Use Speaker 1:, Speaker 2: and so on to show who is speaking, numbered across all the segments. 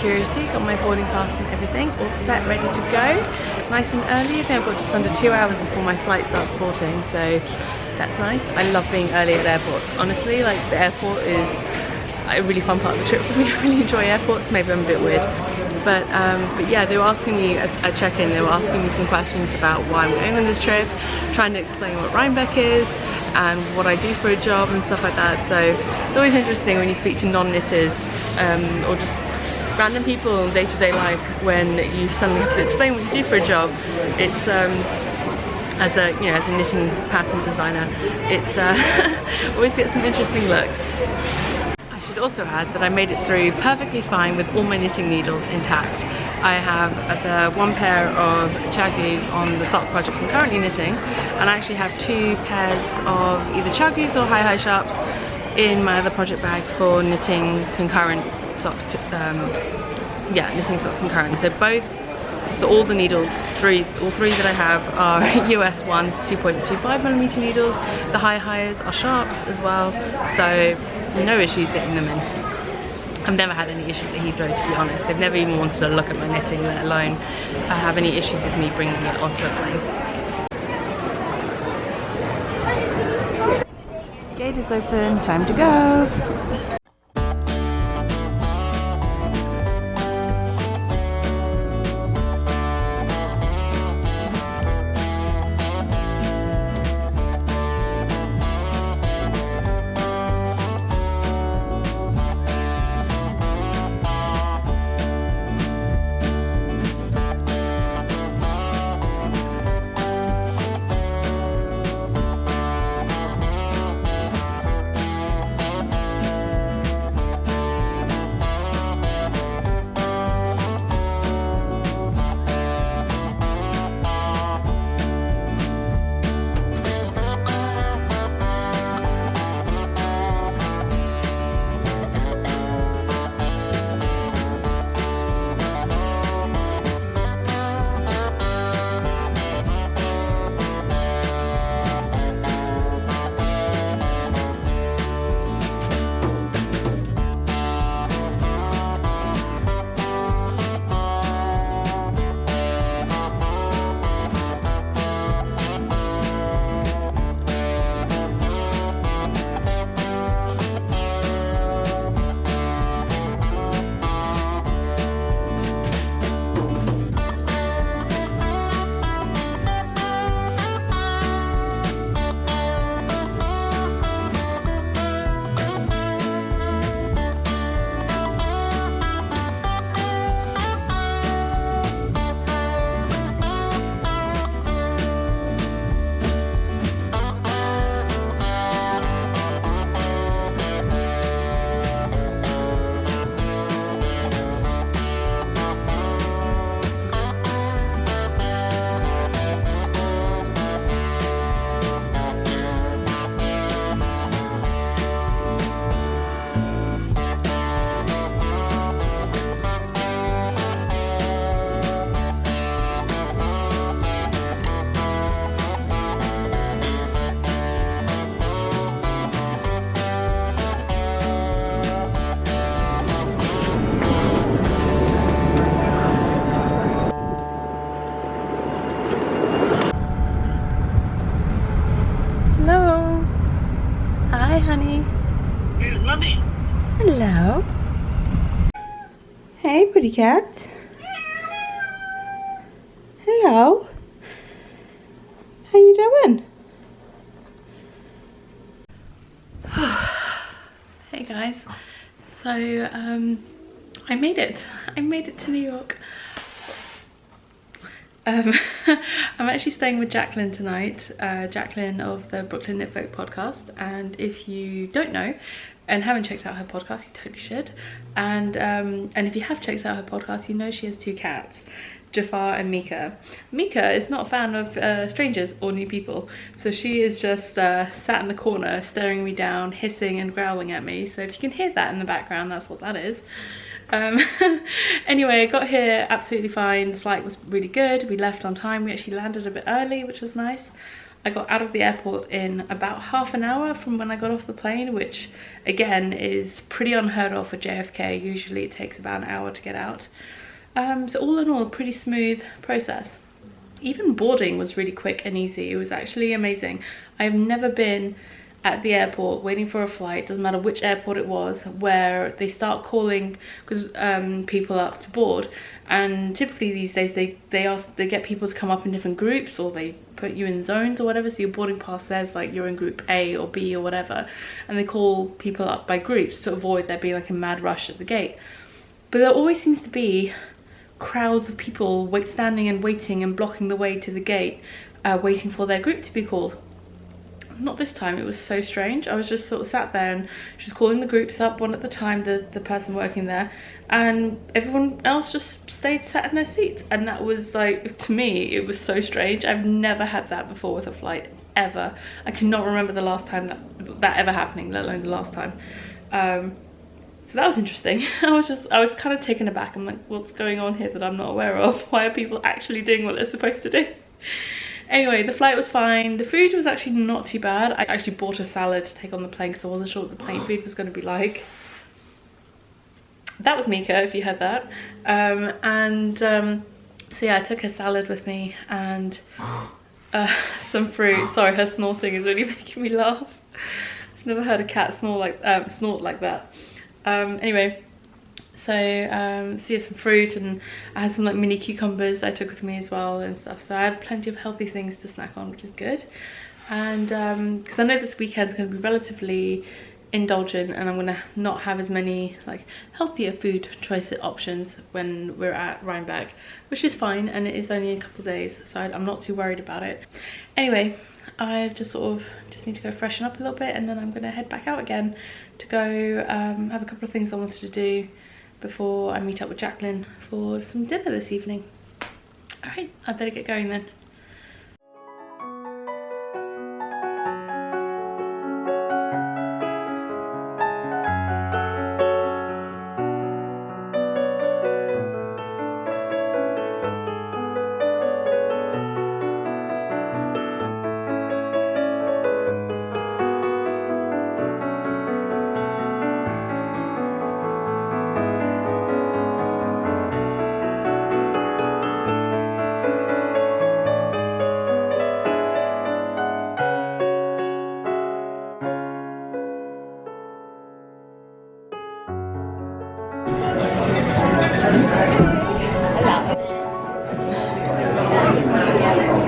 Speaker 1: security, got my boarding pass and everything, all set, ready to go. Nice and early. I think I've got just under 2 hours before my flight starts boarding, so that's nice. I love being early at airports. Honestly, like the airport is a really fun part of the trip for me. I really enjoy airports. Maybe I'm a bit weird. But yeah, they were asking me at check-in, they were asking me some questions about why I'm going on this trip, trying to explain what Rhinebeck is and what I do for a job and stuff like that. So it's always interesting when you speak to non-knitters or just random people in day-to-day life when you suddenly have to explain what you do for a job. It's as a knitting pattern designer, it's always get some interesting looks. I should also add that I made it through perfectly fine with all my knitting needles intact. I have the one pair of chagus on the sock project I'm currently knitting, and I actually have 2 pairs of either chagus or high sharps in my other project bag for knitting concurrent socks. Knitting socks concurrently. So all the needles, all three that I have are US ones, 2.25mm needles. The highs are sharps as well, so no issues getting them in. I've never had any issues at Heathrow, to be honest. They've never even wanted to look at my knitting, let alone have any issues with me bringing it onto a plane. Gate is open, time to go. Hello. Hey, pretty cat. Hello. How you doing? Hey guys. So I made it. I made it to New York. I'm actually staying with Jacqueline tonight, Jacqueline of the Brooklyn Knit Folk podcast, and if you don't know and haven't checked out her podcast, you totally should, and if you have checked out her podcast, you know she has 2 cats, Jafar and Mika. Mika is not a fan of strangers or new people, so she is just sat in the corner staring me down, hissing and growling at me, so if you can hear that in the background, that's what that is. Anyway, I got here absolutely fine. The flight was really good. We left on time. We actually landed a bit early, which was nice. I got out of the airport in about half an hour from when I got off the plane, which again is pretty unheard of for JFK. Usually it takes about an hour to get out. So all in all, a pretty smooth process. Even boarding was really quick and easy. It was actually amazing. I've never been at the airport waiting for a flight, doesn't matter which airport it was, where they start calling people up to board. And typically these days they get people to come up in different groups, or they put you in zones or whatever, so your boarding pass says like you're in group A or B or whatever, and they call people up by groups to avoid there being like a mad rush at the gate. But there always seems to be crowds of people standing and waiting and blocking the way to the gate, waiting for their group to be called. Not this time. It was so strange. I was just sort of sat there and she was calling the groups up one at the time, the person working there, and everyone else just stayed sat in their seats. And that was like, to me, it was so strange. I've never had that before with a flight, ever. I cannot remember the last time that ever happening, let alone the last time. So that was interesting. I was kind of taken aback. I'm like, what's going on here that I'm not aware of? Why are people actually doing what they're supposed to do? Anyway, the flight was fine. The food was actually not too bad. I actually bought a salad to take on the plane because I wasn't sure what the plane food was going to be like. That was Mika, if you heard that. So yeah, I took a salad with me and some fruit. Sorry, her snorting is really making me laugh. I've never heard a cat snort like that. Anyway, so yeah, some fruit, and I had some like mini cucumbers I took with me as well and stuff. So I had plenty of healthy things to snack on, which is good. And because I know this weekend's going to be relatively indulgent, and I'm going to not have as many like healthier food choice options when we're at Rhinebeck, which is fine, and it is only a couple of days, so I'm not too worried about it. Anyway, I just need to go freshen up a little bit, and then I'm going to head back out again to go have a couple of things I wanted to do before I meet up with Jacqueline for some dinner this evening. Alright, I better get going then.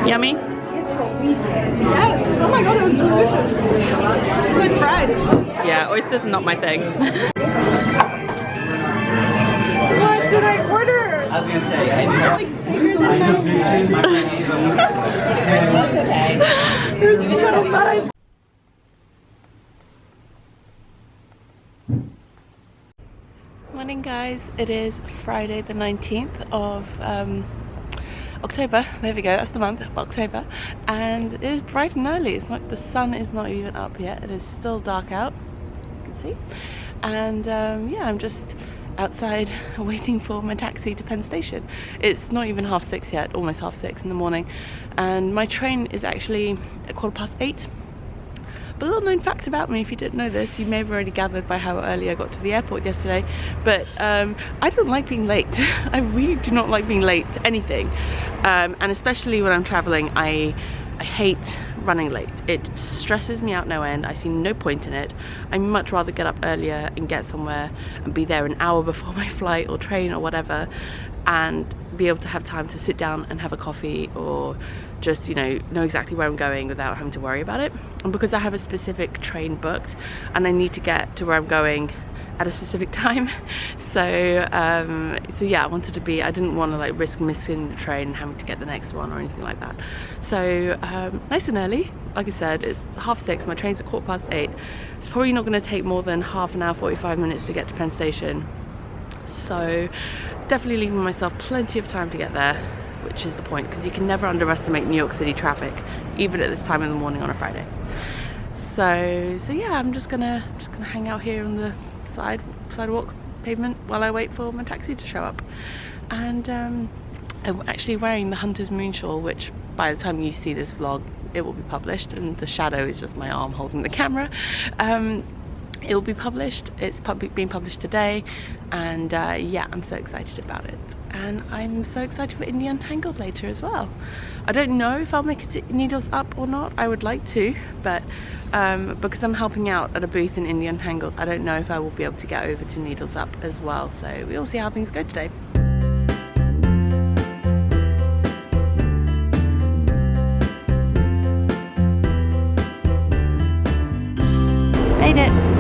Speaker 1: Yummy?
Speaker 2: Yes! Oh my god, it was delicious. It's like fried.
Speaker 1: Yeah, oysters are not my thing.
Speaker 2: What did I order?
Speaker 3: I was gonna say, I knew
Speaker 2: Like bigger than that. There's so much.
Speaker 1: Morning guys, it is Friday the 19th of October. There we go, that's the month of October, and it is bright and early. It's not, the sun is not even up yet. It is still dark out, you can see. And yeah, I'm just outside waiting for my taxi to Penn Station. It's not even 6:30 yet, almost 6:30 in the morning, and my train is actually at 8:15. But a little known fact about me, if you didn't know this, you may have already gathered by how early I got to the airport yesterday, but I don't like being late. I really do not like being late to anything, and especially when I'm traveling. I hate running late. It stresses me out no end. I see no point in it. I'd much rather get up earlier and get somewhere and be there an hour before my flight or train or whatever, and be able to have time to sit down and have a coffee, or just, you know exactly where I'm going without having to worry about it. And because I have a specific train booked and I need to get to where I'm going at a specific time, so yeah, I didn't want to like risk missing the train and having to get the next one or anything like that. So nice and early, like I said, it's 6:30, my train's at 8:15. It's probably not going to take more than half an hour, 45 minutes to get to Penn Station, so definitely leaving myself plenty of time to get there, which is the point, because you can never underestimate New York City traffic, even at this time in the morning on a Friday. So yeah, I'm just gonna hang out here on the sidewalk pavement while I wait for my taxi to show up. And I'm actually wearing the Hunter's Moon shawl, which by the time you see this vlog it will be published, and the shadow is just my arm holding the camera. It will be published. It's being published today, and yeah, I'm so excited about it. And I'm so excited for Indie Untangled later as well. I don't know if I'll make it Needles Up or not. I would like to, but because I'm helping out at a booth in Indie Untangled, I don't know if I will be able to get over to Needles Up as well. So we'll see how things go today. Made it!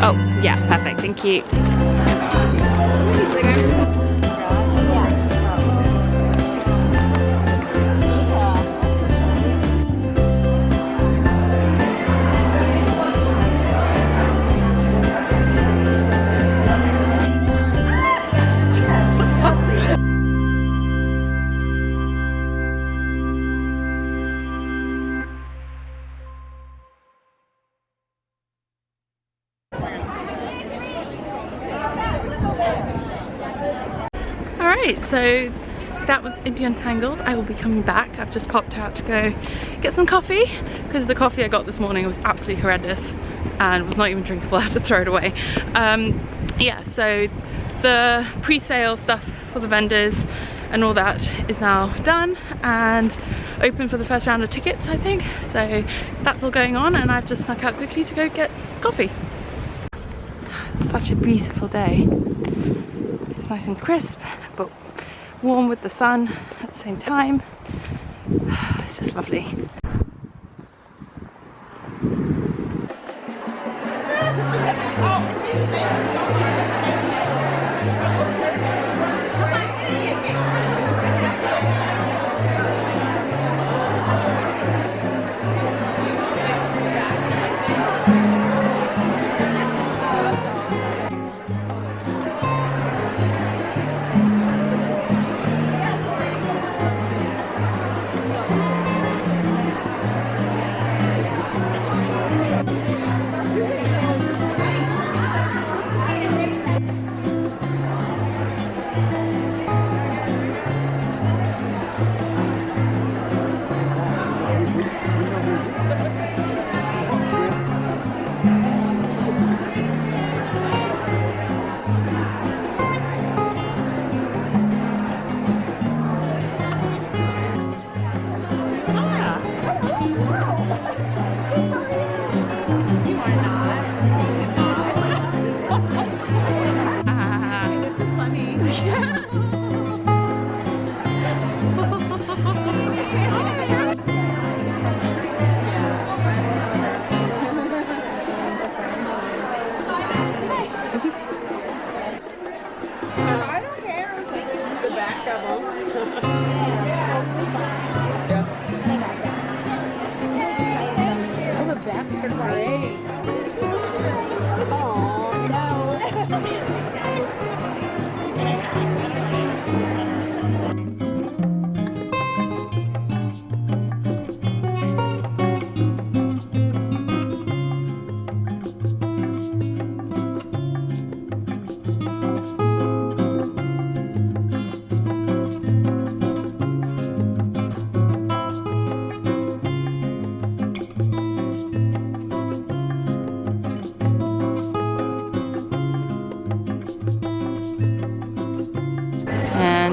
Speaker 1: Oh, yeah, perfect, thank you. Alright, so that was Indie Untangled. I will be coming back. I've just popped out to go get some coffee because the coffee I got this morning was absolutely horrendous and was not even drinkable. I had to throw it away. Yeah, so the pre-sale stuff for the vendors and all that is now done and open for the first round of tickets, I think. So that's all going on, and I've just snuck out quickly to go get coffee. It's such a beautiful day. It's nice and crisp, but warm with the sun at the same time. It's just lovely.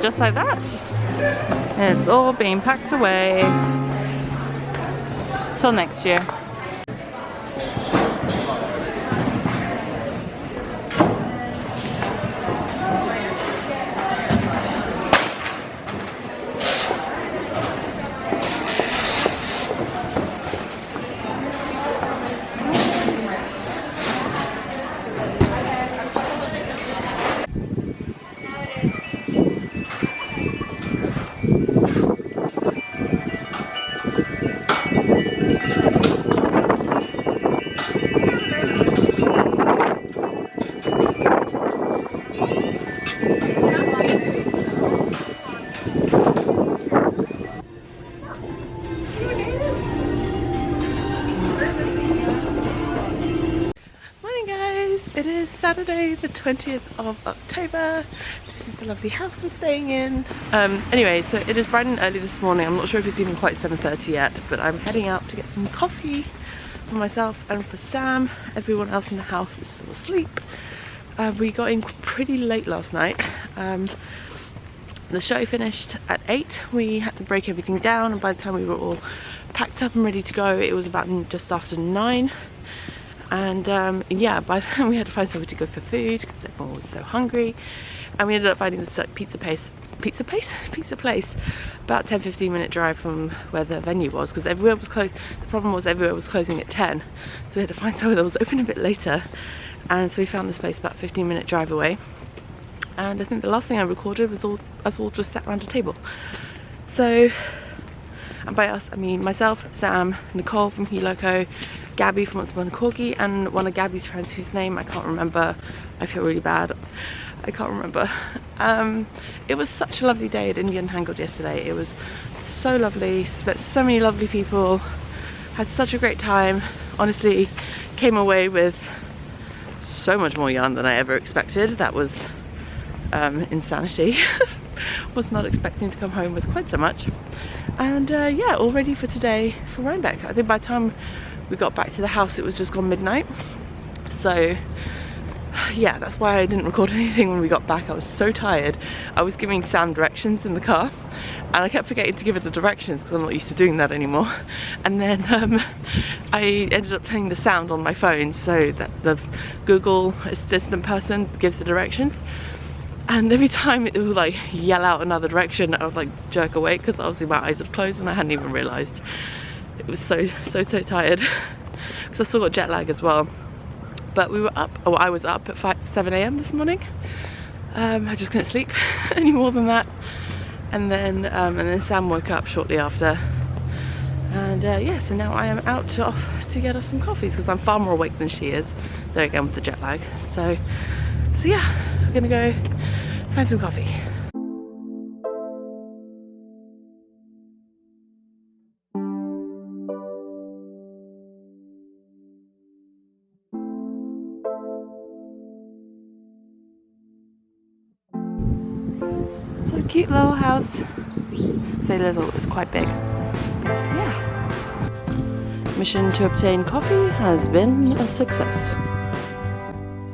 Speaker 1: just like that. And it's all being packed away. Till next year. It is Saturday the 20th of October. This is the lovely house I'm staying in. Anyway, so it is bright and early this morning. I'm not sure if it's even quite 7:30 yet, but I'm heading out to get some coffee for myself and for Sam. Everyone else in the house is still asleep. We got in pretty late last night. The show finished at 8. We had to break everything down, and by the time we were all packed up and ready to go, it was about just after 9. And yeah, by the time we had to find somewhere to go for food because everyone was so hungry, and we ended up finding this like pizza place about 10-15 minute drive from where the venue was, because everywhere was closed. The problem was everywhere was closing at 10, so we had to find somewhere that was open a bit later, and so we found this place about 15-minute drive away. And I think the last thing I recorded was us all just sat around a table. So, and by us I mean myself, Sam, Nicole from Heloco, Gabby from Once Upon a Corgi, and one of Gabby's friends whose name I can't remember. I feel really bad. I can't remember. It was such a lovely day at Indian Tangled yesterday. It was so lovely, met so many lovely people, had such a great time. Honestly, came away with so much more yarn than I ever expected. That was insanity. Was not expecting to come home with quite so much. And yeah, all ready for today for Rhinebeck. I think by the time we got back to the house it was just gone midnight, so yeah, that's why I didn't record anything when we got back. I was so tired. I was giving Sam directions in the car and I kept forgetting to give her the directions because I'm not used to doing that anymore, and then I ended up turning the sound on my phone so that the Google assistant person gives the directions, and every time it would like yell out another direction I would like jerk awake because obviously my eyes were closed and I hadn't even realised. It was so tired because I still got jet lag as well. But we were up, or I was up at 7 AM this morning. I just couldn't sleep any more than that. And then Sam woke up shortly after. And yeah, so now I am off to get us some coffees because I'm far more awake than she is. There again with the jet lag. So yeah, we're gonna go find some coffee. So cute little house. Say little, it's quite big. Yeah. Mission to obtain coffee has been a success.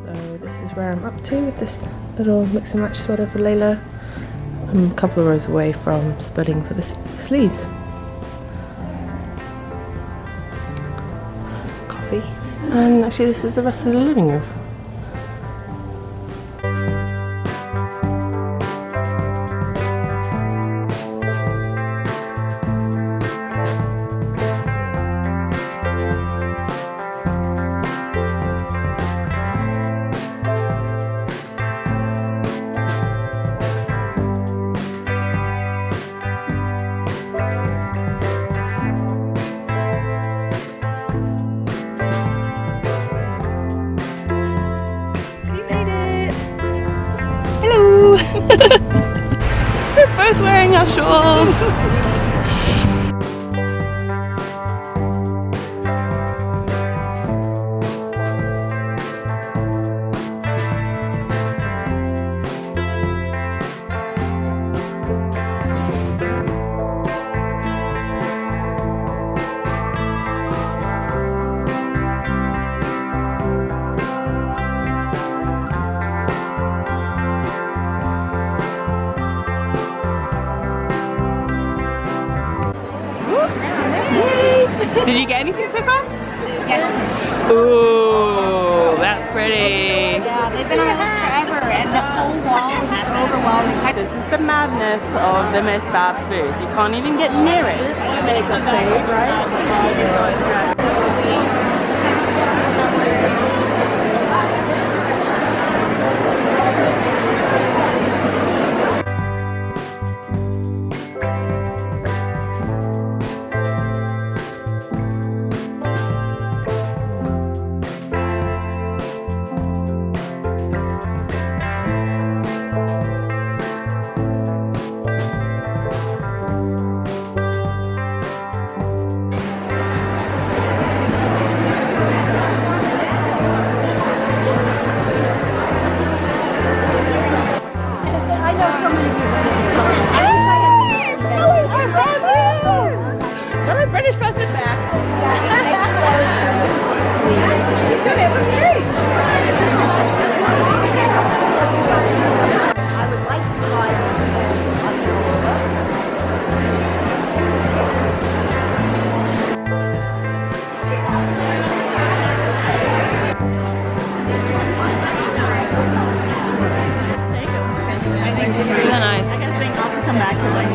Speaker 1: So this is where I'm up to with this little mix and match sweater for Layla. I'm a couple of rows away from spreading for the sleeves. Coffee. And actually this is the rest of the living room. We're both wearing our shawls. Did you get anything so far?
Speaker 3: Yes.
Speaker 1: Ooh, that's pretty.
Speaker 3: Yeah, they've been on my list forever, and the whole wall was just overwhelming.
Speaker 1: This is the madness of the Miss Babs booth. You can't even get near it. Makeup thing, right? British person back. I would like to try really nice. I can think I'll come back to like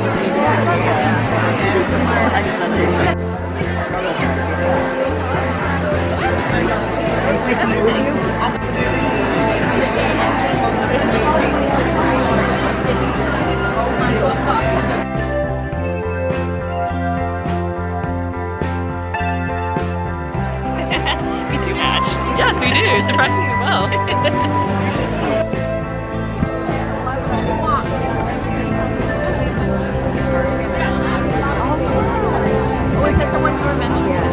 Speaker 1: we do match. Yes, we do. Surprisingly well. Was that the one you were mentioning? Yeah.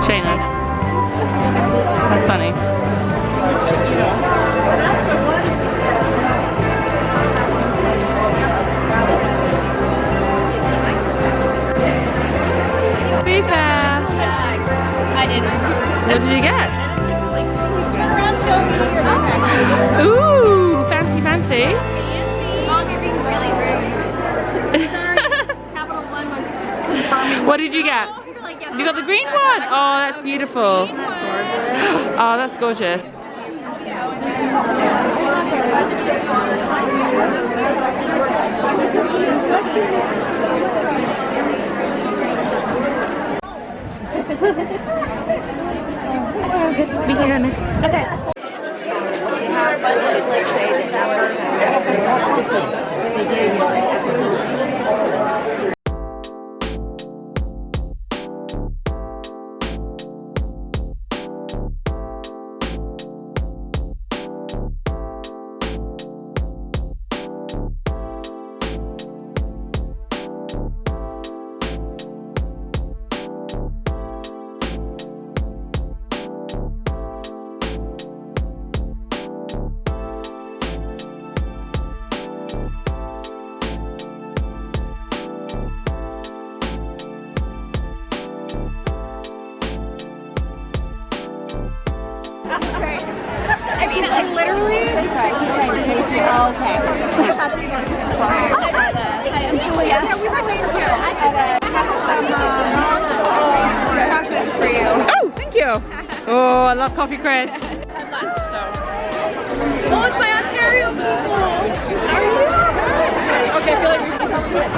Speaker 1: Shayna. That's funny.
Speaker 3: I didn't.
Speaker 1: What did you get?
Speaker 3: Turn around, show me your backpack.
Speaker 1: Ooh, fancy, fancy.
Speaker 3: Mom, you're being really rude. Sorry. Capital One was.
Speaker 1: What did you get? You got the green one? Oh, that's beautiful. Oh, that's gorgeous. We can go next. Okay.
Speaker 3: I mean, I literally. Sorry, he's trying to taste you. Oh, okay. Sorry. Hi, I'm Julia. Yeah, we were waiting too. I had chocolates for you.
Speaker 1: Oh, thank you. Oh, I love coffee crisp.
Speaker 3: Oh, it's my Ontario people. Are you?
Speaker 2: Okay, I feel like we can talk about it.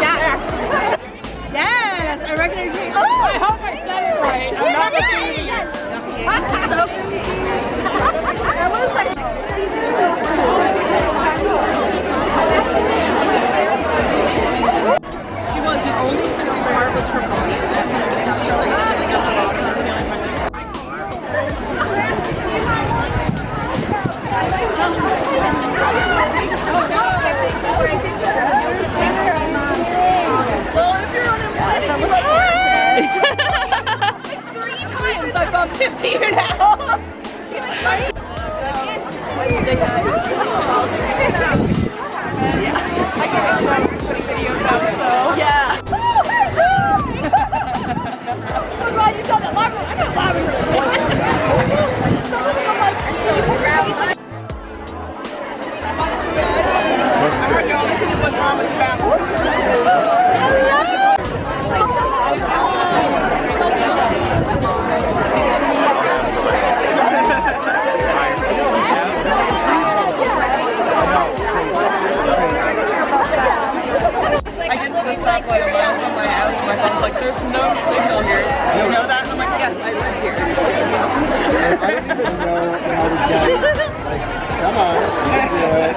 Speaker 3: Yeah. Yes, I recognize you. Oh,
Speaker 2: I hope I said it right. I'm not kidding.
Speaker 3: That was like.
Speaker 2: She was the only thing we wore was her body. Like 3 times I bumped into you now. She was I can't imagine putting videos out, so.
Speaker 3: Yeah. So glad you saw that live. I got live. Some of them I'm like,
Speaker 2: I heard y'all looking at what's wrong with the bathroom. I get to the stoplight on my house and my phone's like, there's no signal here. You know that? I'm like, yes, I live here.
Speaker 4: I don't even know how to get it. Like, come on, let's do it.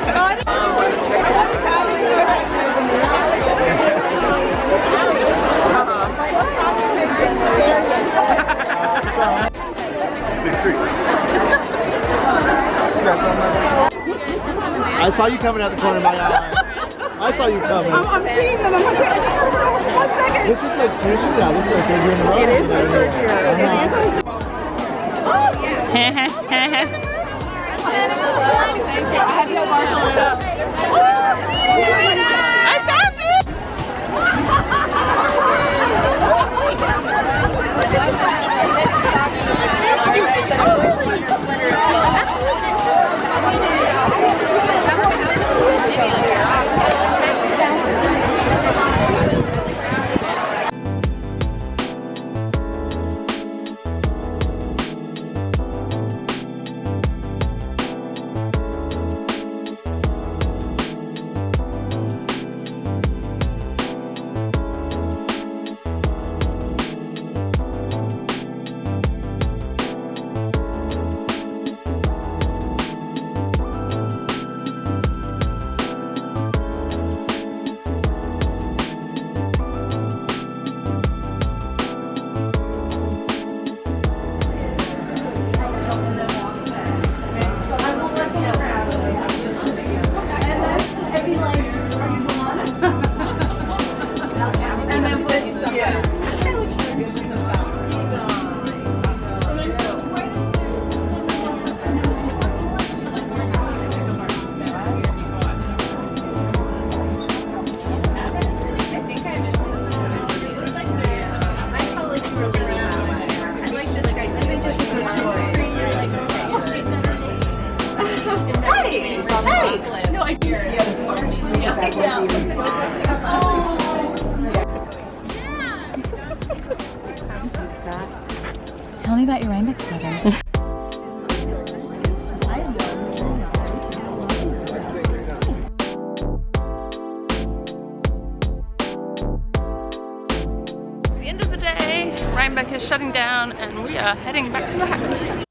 Speaker 4: I saw you coming out the corner of my eye. I saw you coming.
Speaker 2: I'm seeing them. I'm like, wait, 1 second.
Speaker 4: This is like finishing now. This is like third year in a row.
Speaker 2: It is my third year. It is. Thank you. I had to sparkle it up. I found you!
Speaker 3: Tell me about your Rhinebeck sweater.
Speaker 1: The end of the day, Rhinebeck is shutting down and we are heading back to the house.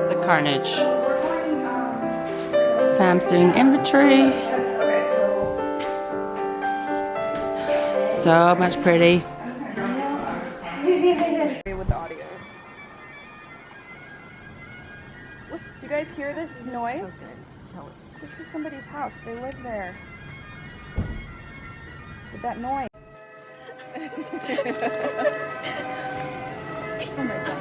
Speaker 1: The carnage. Sam's doing inventory. So much pretty.
Speaker 2: With the audio. You guys hear this noise? This is somebody's house. They live there. With that noise. Oh my god.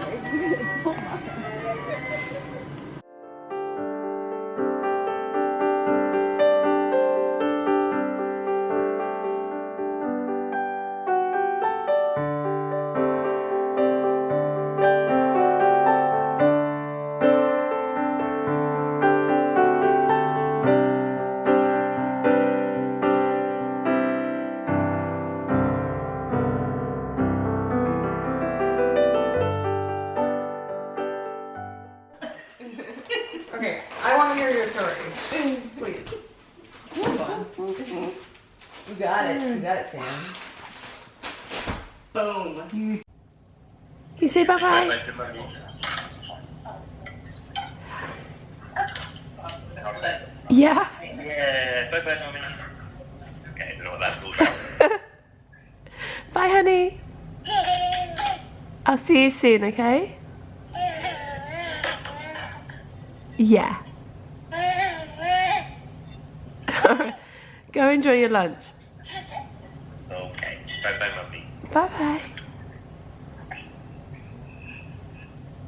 Speaker 2: Okay, I want to hear your story. Please. Hold on.
Speaker 1: You got it. You got it, Sam.
Speaker 2: Boom.
Speaker 1: Can you say bye-bye? Yeah.
Speaker 5: Yeah, bye-bye, mommy. Okay, I don't know what that's all about.
Speaker 1: Bye, honey. I'll see you soon, okay? Yeah. Go enjoy your lunch.
Speaker 5: Okay. Bye-bye, Mummy.
Speaker 1: Bye-bye.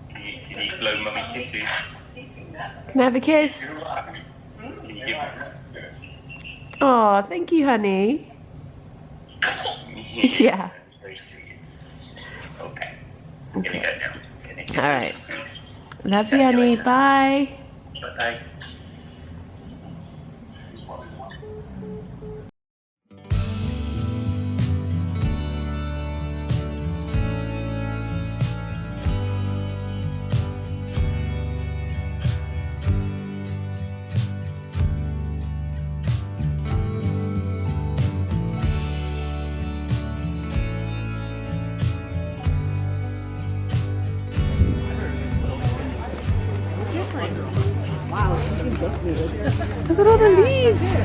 Speaker 5: Can you blow Mummy kisses?
Speaker 1: Can I have a kiss?
Speaker 5: Can you give her?
Speaker 1: Oh, thank you, honey. Yeah.
Speaker 5: That's very sweet. Okay. Gonna go now.
Speaker 1: All right. Love you, honey. Bye.
Speaker 5: Bye.
Speaker 1: Look at all the leaves.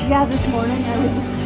Speaker 3: Yeah, this morning I was just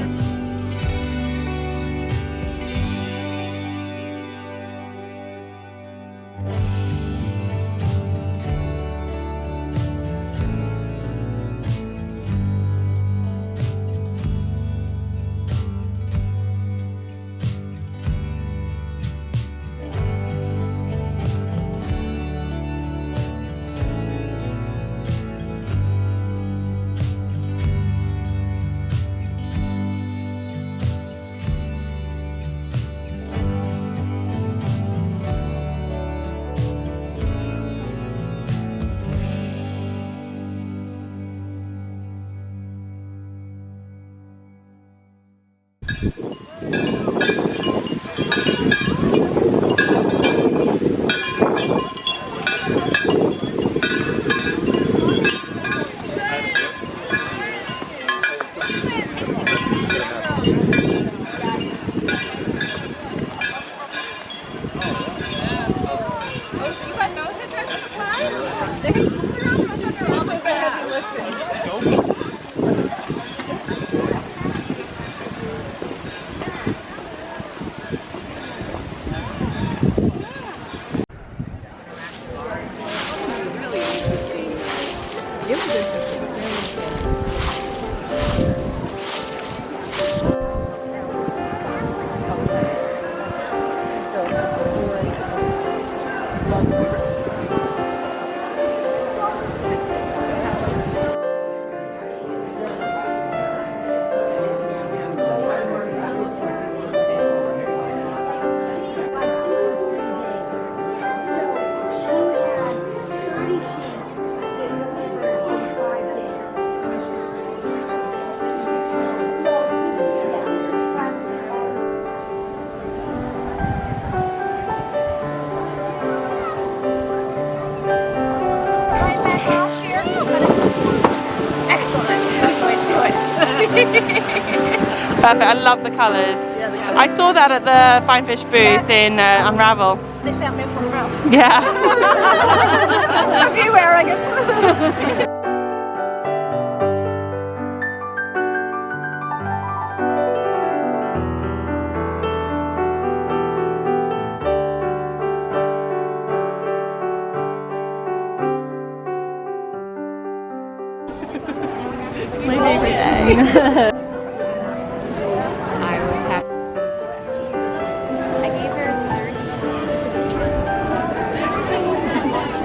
Speaker 1: Perfect. I love the colours.
Speaker 2: Yeah, the colours.
Speaker 1: I saw that at the Fine Fish booth in Unravel.
Speaker 3: they sent me a photograph.
Speaker 1: Yeah.
Speaker 3: Of you wearing it.
Speaker 1: It's my favourite day. I was happy.
Speaker 3: I gave her 30.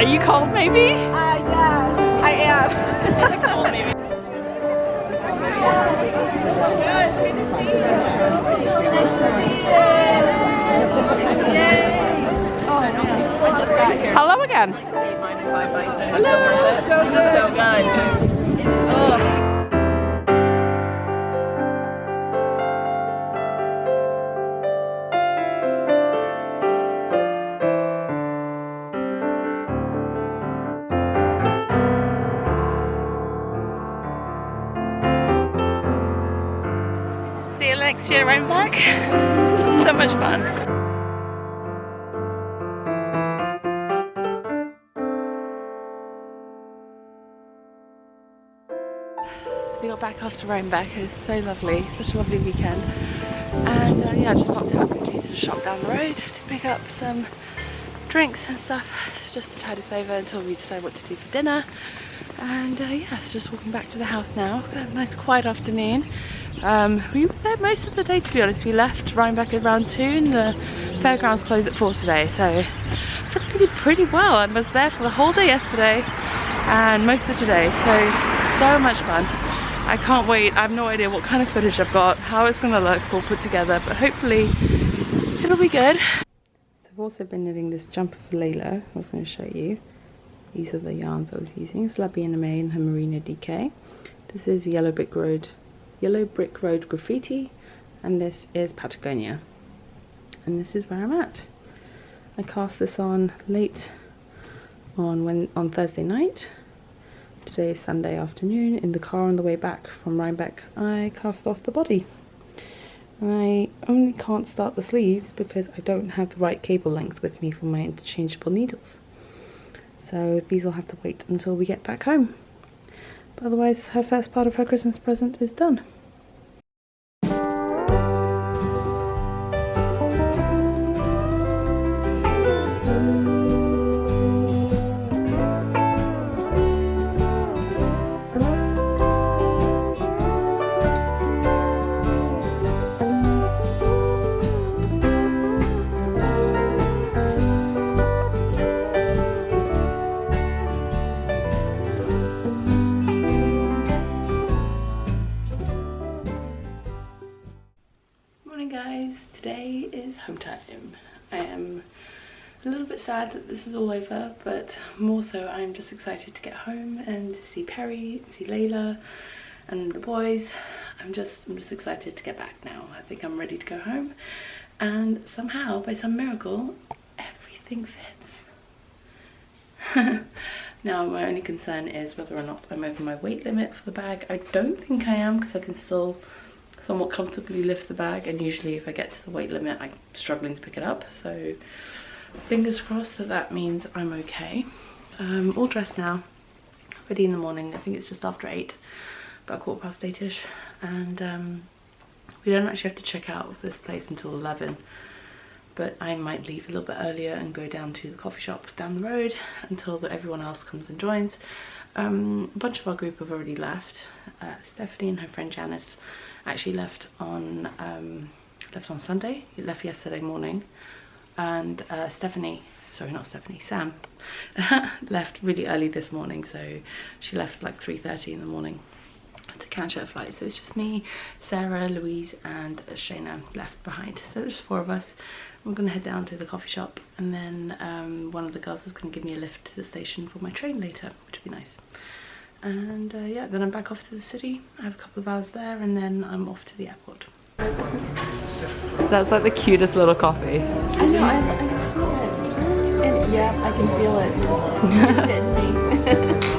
Speaker 1: Are you cold maybe?
Speaker 3: Yeah, I am.
Speaker 2: Cold, maybe.
Speaker 3: It's good to see you. Nice to see you. Yay. Oh, I just got here.
Speaker 1: Hello again.
Speaker 2: Hello. So good. So good. Oh.
Speaker 1: See you next year, Rhinebeck. So much fun. So we got back after Rhinebeck. It was so lovely, such a lovely weekend. And yeah, I just popped out quickly to the shop down the road to pick up some drinks and stuff, just to tide us over until we decide what to do for dinner. And yeah, so just walking back to the house now. Got a nice quiet afternoon. We were there most of the day, to be honest. We left Rhinebeck at around 2 and the fairgrounds closed at 4 today, so I feel like we did pretty well. I was there for the whole day yesterday and most of today, so much fun. I can't wait. I have no idea what kind of footage I've got, how it's going to look all put together, but hopefully it'll be good. So I've also been knitting this jumper for Layla. I was going to show you. These are the yarns I was using. It's Labby and May and her Merino DK. This is Yellow Brick Road Graffiti, and this is Patagonia. And this is where I'm at. I cast this on late on Thursday night. Today is Sunday afternoon. In the car on the way back from Rhinebeck, I cast off the body. I only can't start the sleeves because I don't have the right cable length with me for my interchangeable needles. So these will have to wait until we get back home. But otherwise, her first part of her Christmas present is done. Guys, today is home time. I am a little bit sad that this is all over, but more so I'm just excited to get home and to see Perry, see Layla and the boys. I'm just excited to get back now. I think I'm ready to go home, and somehow, by some miracle, everything fits. Now my only concern is whether or not I'm over my weight limit for the bag. I don't think I am, because I can still somewhat comfortably lift the bag, and usually if I get to the weight limit I'm struggling to pick it up, so fingers crossed that that means I'm okay. All dressed now, ready in the morning. I think it's just after 8, about 8:15ish, and we don't actually have to check out of this place until 11, but I might leave a little bit earlier and go down to the coffee shop down the road until everyone else comes and joins. A bunch of our group have already left. Stephanie and her friend Janice actually left on Sunday. He left yesterday morning, and Sam left really early this morning, so she left like 3:30 in the morning to catch her flight. So it's just me, Sarah, Louise and Shayna left behind, so there's 4 of us. We're gonna head down to the coffee shop, and then one of the girls is gonna give me a lift to the station for my train later, which would be nice. And yeah, then I'm back off to the city. I have a couple of hours there, and then I'm off to the airport. That's like the cutest little coffee.
Speaker 3: I know, I feel it. And yeah, I can feel it. It's in me.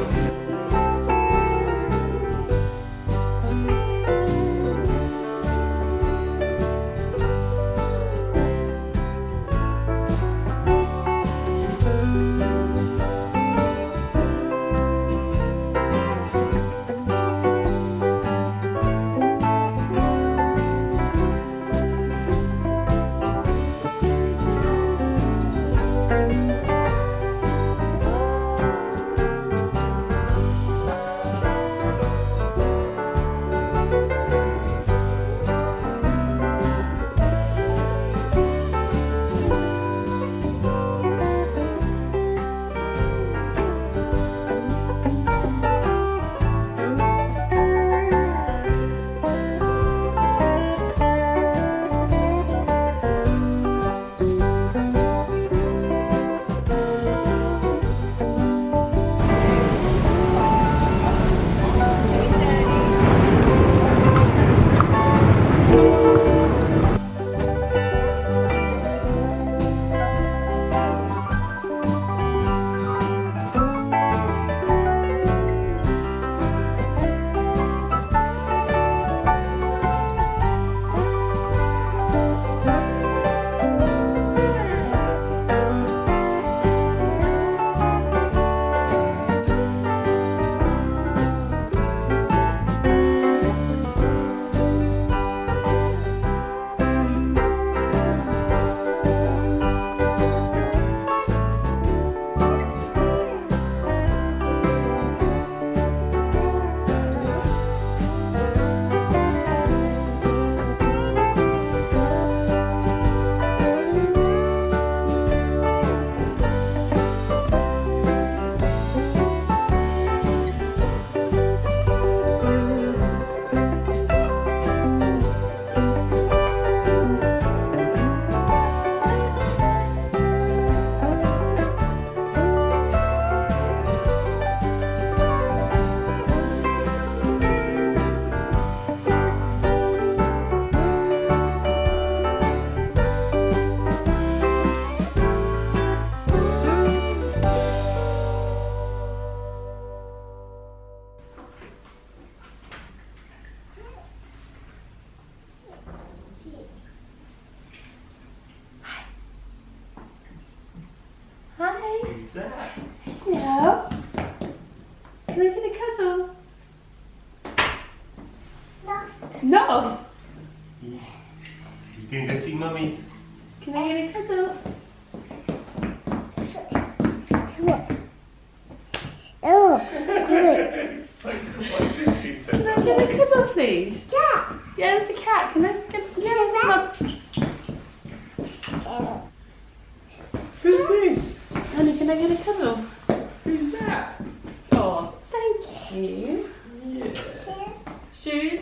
Speaker 1: No!
Speaker 5: You can go see Mummy.
Speaker 1: Can I get a cuddle?
Speaker 5: It's like, what's this pizza?
Speaker 1: Can I get a cuddle, please? Cat! Yeah, it's a cat. Can I get
Speaker 5: Who's this?
Speaker 1: Honey, can I get a cuddle?
Speaker 5: Who's that?
Speaker 1: Oh, thank you.
Speaker 5: Yeah.
Speaker 1: Shoes?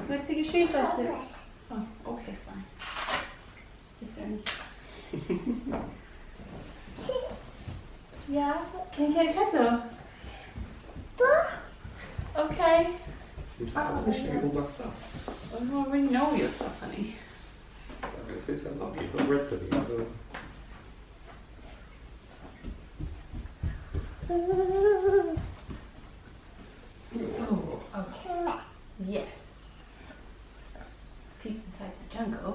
Speaker 1: Let's take your shoes off too. Oh, okay, fine. This one. Yeah? Can I get a cuddle? Okay.
Speaker 5: I wish I had all that stuff.
Speaker 1: I already know all your stuff, honey.
Speaker 5: It's so lovely. You've got red for me, so.
Speaker 1: Oh, okay. Yes. Peek inside the jungle.